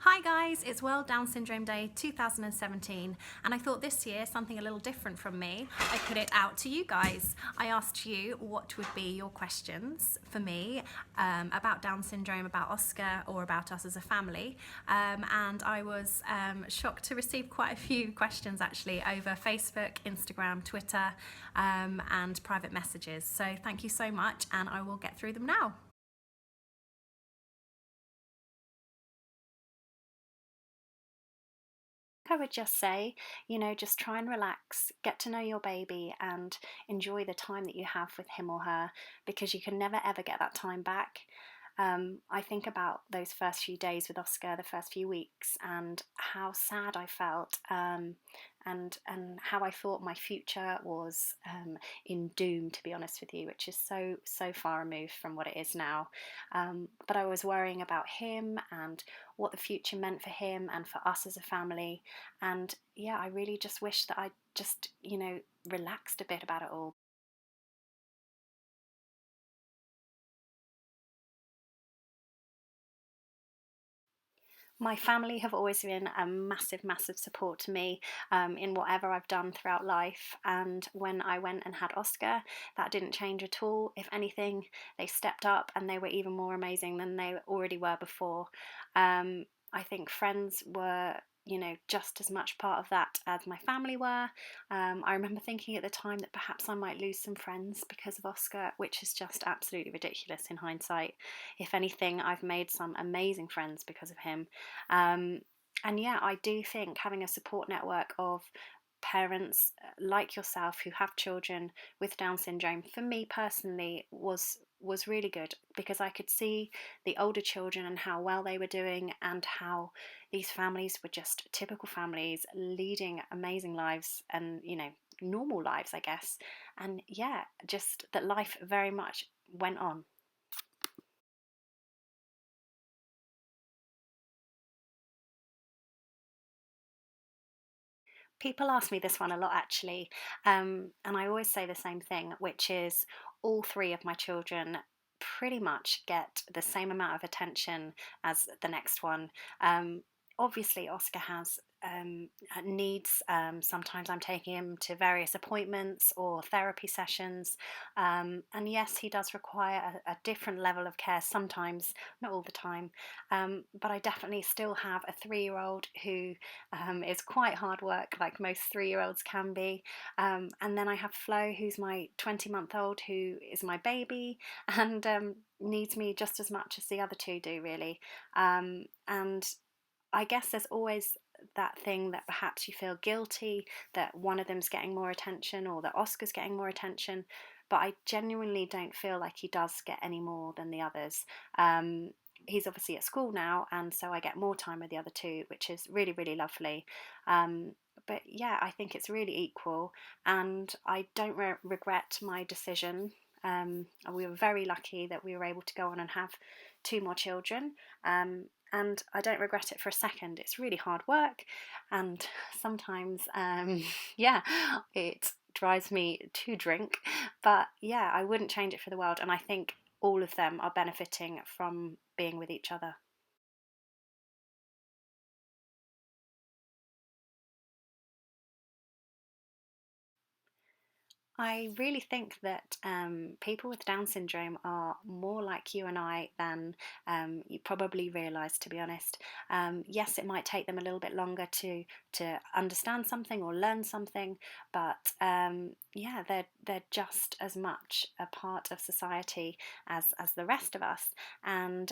Hi guys, it's World Down Syndrome Day 2017, and I thought this year something a little different from me. I put it out to you guys. I asked you what would be your questions for me about Down syndrome, about Oscar, or about us as a family. And I was shocked to receive quite a few questions actually over Facebook, Instagram, Twitter, and private messages. So thank you so much, and I will get through them now. I would just say, just try and relax, get to know your baby, and enjoy the time that you have with him or her because you can never ever get that time back. I think about those first few days with Oscar, the first few weeks, and how sad I felt, and how I thought my future was in doom, to be honest with you, which is so far removed from what it is now. But I was worrying about him and what the future meant for him and for us as a family. And yeah, I really just wish that I just, relaxed a bit about it all. My family have always been a massive support to me in whatever I've done throughout life. And when I went and had Oscar, that didn't change at all. If anything, they stepped up and they were even more amazing than they already were before. I think friends were, just as much part of that as my family were. I remember thinking at the time that perhaps I might lose some friends because of Oscar, which is just absolutely ridiculous in hindsight. If anything, I've made some amazing friends because of him. Um, and yeah, I do think having a support network of parents like yourself who have children with Down syndrome, for me personally, was really good because I could see the older children and how well they were doing and how these families were just typical families leading amazing lives and normal lives, I guess. And yeah, just that life very much went on. People ask me this one a lot actually, and I always say the same thing, which is all three of my children pretty much get the same amount of attention as the next one. Obviously, Oscar has needs. Sometimes I'm taking him to various appointments or therapy sessions, and yes, he does require a different level of care sometimes, not all the time. But I definitely still have a 3-year-old who is quite hard work, like most 3-year-olds can be. And then I have Flo, who's my 20-month-old, who is my baby and needs me just as much as the other two do, really. And I guess there's always that thing that perhaps you feel guilty that one of them's getting more attention or that Oscar's getting more attention, but I genuinely don't feel like he does get any more than the others. Um, he's obviously at school now, and so I get more time with the other two, which is really lovely. Um, but yeah, I think it's really equal, and I don't regret my decision. We were very lucky that we were able to go on and have two more children. And I don't regret it for a second. It's really hard work, and sometimes, yeah, it drives me to drink. But yeah, I wouldn't change it for the world, and I think all of them are benefiting from being with each other. I really think that people with Down syndrome are more like you and I than you probably realise. To be honest, yes, it might take them a little bit longer to understand something or learn something, but yeah, they're just as much a part of society as the rest of us, and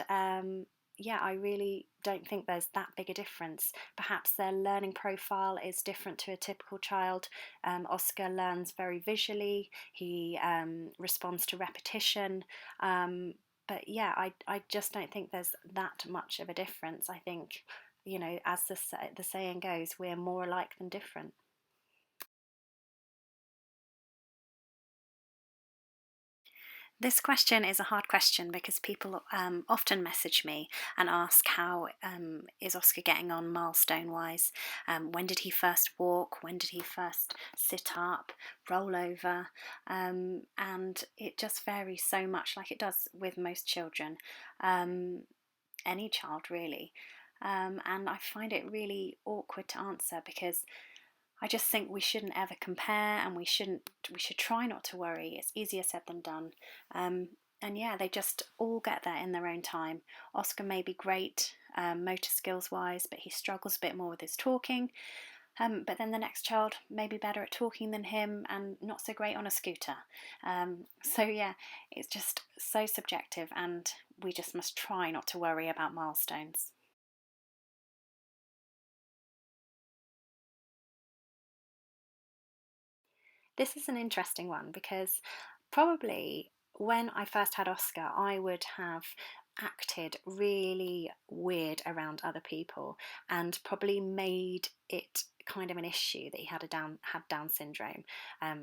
yeah, I really don't think there's that big a difference. Perhaps their learning profile is different to a typical child. Oscar learns very visually, he responds to repetition. But yeah, I just don't think there's that much of a difference. I think, as the saying goes, we're more alike than different. This question is a hard question because people often message me and ask how is Oscar getting on milestone wise? When did he first walk? When did he first sit up, roll over? And it just varies so much, like it does with most children, any child really. and I find it really awkward to answer because I just think we shouldn't ever compare, and we should try not to worry. It's easier said than done. Um, and yeah, they just all get there in their own time. Oscar may be great motor skills wise, but he struggles a bit more with his talking. But then the next child may be better at talking than him and not so great on a scooter. So yeah, it's just so subjective, and we just must try not to worry about milestones. This is an interesting one because probably when I first had Oscar, I would have acted really weird around other people and probably made it kind of an issue that he had Down syndrome,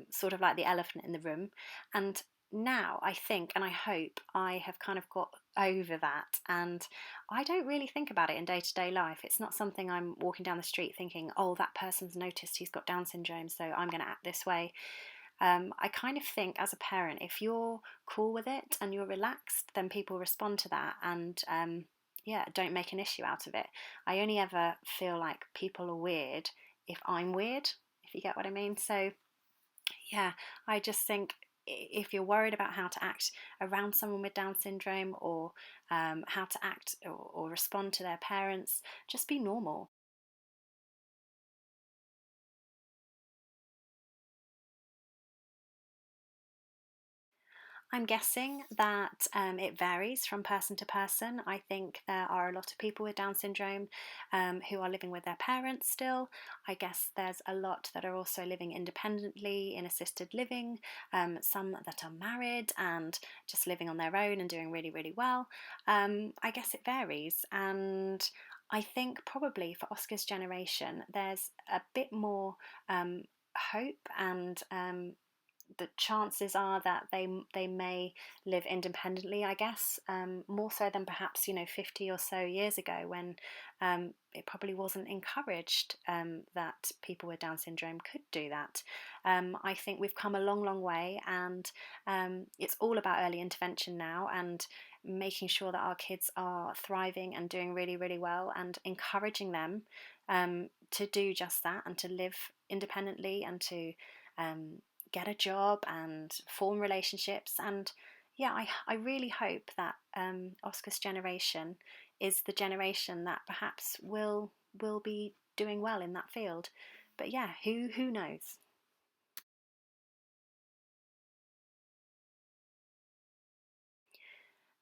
sort of like the elephant in the room. And now I think and I hope I have kind of got over that, and I don't really think about it in day-to-day life. It's not something I'm walking down the street thinking, oh, that person's noticed he's got Down syndrome, so I'm going to act this way. I kind of think as a parent, if you're cool with it and you're relaxed, then people respond to that, and yeah, don't make an issue out of it. I only ever feel like people are weird if I'm weird, if you get what I mean. So yeah, I just think if you're worried about how to act around someone with Down syndrome, or how to act or respond to their parents, just be normal. I'm guessing that it varies from person to person. I think there are a lot of people with Down syndrome who are living with their parents still. I guess there's a lot that are also living independently in assisted living, some that are married and just living on their own and doing really, really well. I guess it varies. And I think probably for Oscar's generation, there's a bit more hope, and the chances are that they may live independently, I guess, more so than perhaps 50 or so years ago, when it probably wasn't encouraged that people with Down syndrome could do that. I think we've come a long, long way, and it's all about early intervention now, and making sure that our kids are thriving and doing really, really well, and encouraging them to do just that, and to live independently, and to um, get a job and form relationships. And yeah, I really hope that Oscar's generation is the generation that perhaps will be doing well in that field. But yeah, who knows?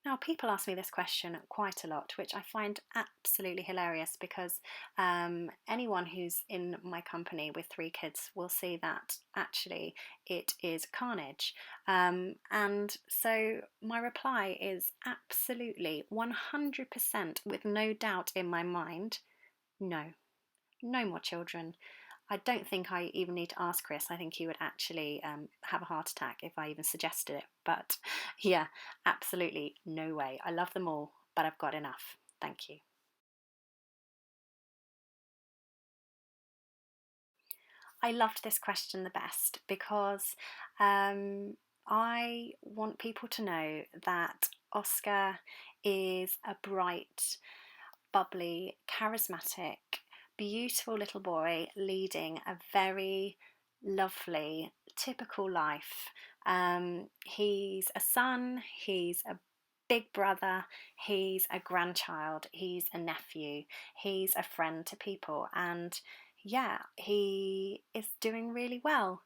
Now, people ask me this question quite a lot, which I find absolutely hilarious because anyone who's in my company with three kids will see that actually it is carnage. And so my reply is absolutely 100% with no doubt in my mind, no, no more children. I don't think I even need to ask Chris. I think he would actually have a heart attack if I even suggested it. But yeah, absolutely no way. I love them all, but I've got enough. Thank you. I loved this question the best because I want people to know that Oscar is a bright, bubbly, charismatic, beautiful little boy leading a very lovely, typical life. He's a son, he's a big brother, he's a grandchild, he's a nephew, he's a friend to people, and yeah, he is doing really well.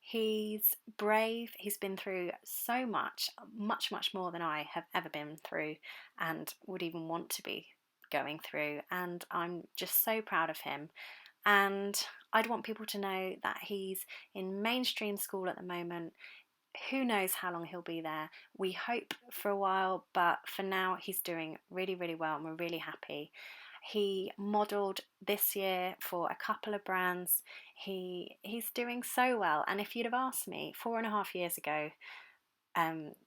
He's brave, he's been through so much, much, much more than I have ever been through and would even want to be going through, and I'm just so proud of him. And I'd want people to know that he's in mainstream school at the moment. Who knows how long he'll be there? We hope for a while, but for now, he's doing really, really well, and we're really happy. He modelled this year for a couple of brands. He's doing so well. And if you'd have asked me 4.5 years ago,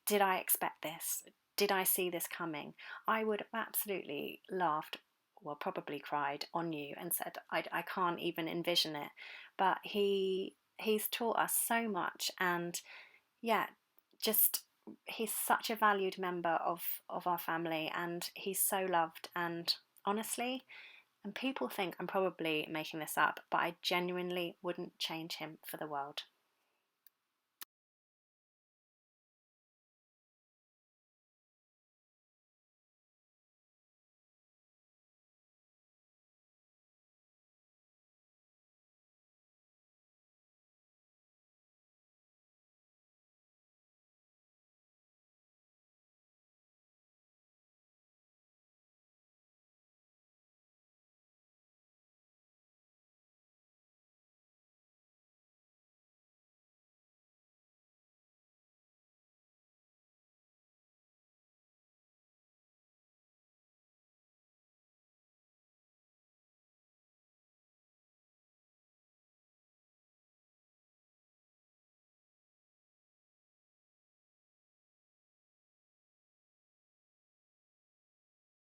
did I expect this? Did I see this coming? I would have absolutely laughed, well, probably cried on you and said, I can't even envision it. But he's taught us so much, and yeah, just he's such a valued member of our family, and he's so loved, and honestly, and people think I'm probably making this up, but I genuinely wouldn't change him for the world.